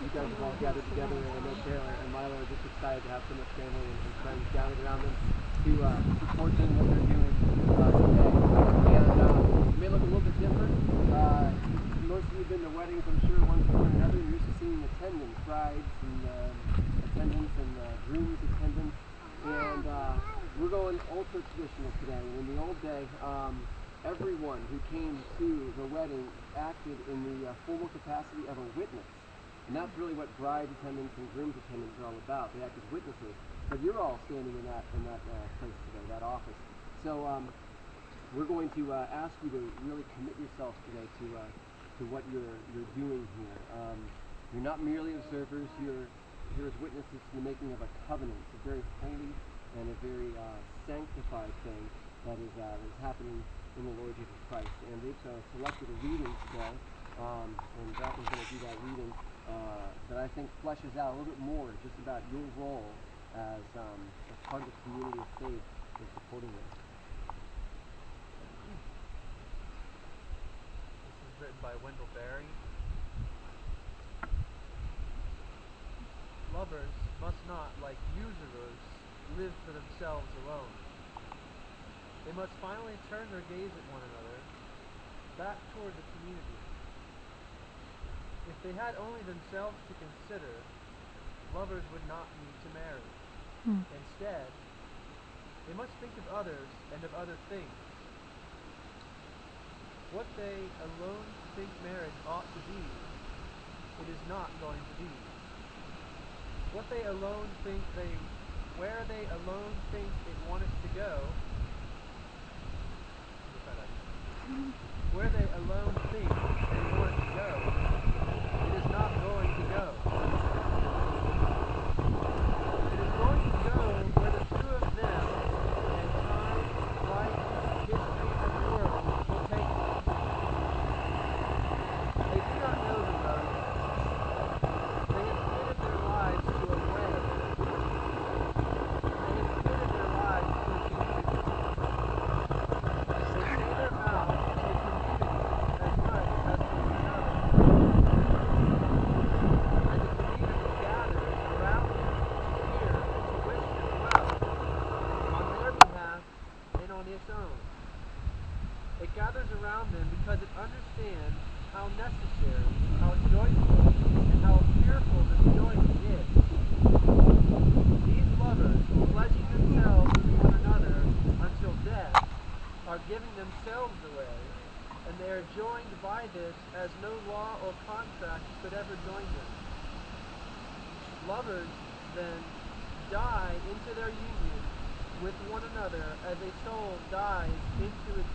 you guys have all gathered together, and I know Kayla and Milo are just excited to have so much family and friends gathered around them to support them in what they're doing today. And it may look a little bit different. Most of you have been to weddings, I'm sure, one form or another, and you're used to seeing attendance, brides and attendance and groom's attendance. And we're going ultra traditional today. And in the old day, everyone who came to the wedding acted in the formal capacity of a witness. And that's really what bride attendants and groom's attendants are all about. They act as witnesses. But you're all standing in that place today, that office. So we're going to ask you to really commit yourself today to what you're doing here. You're not merely observers. You're as witnesses to the making of a covenant. It's a very holy and a very sanctified thing that is happening in the Lord Jesus Christ. And they've selected a reading today, and Bethany's going to do that reading that I think fleshes out a little bit more just about your role as part of the community of faith and supporting it. This is written by Wendell Berry. Lovers must not, like usurers, live for themselves alone. They must finally turn their gaze at one another, back toward the community. If they had only themselves to consider, lovers would not need to marry. Instead, they must think of others and of other things. What they alone think marriage ought to be, it is not going to be. Where they alone think it wants to go, where they alone think they want it to go, it is not going to go. It is going to go where the two of them and time, life, history, and the world will take them. They do not know the road. They have committed their lives to a way. They have committed their lives to a community. They say their vows to the community as much as to one another. And the community gathers around them to hear and to wish them well, on their behalf and on its own. It gathers around them because it understands how necessary, how joyful, and how fearful this joining is. These lovers, pledging themselves to one another until death, are giving themselves away, and they are joined by this as no law or contract could ever join them. Lovers, then, die into their union with one another as a soul dies into its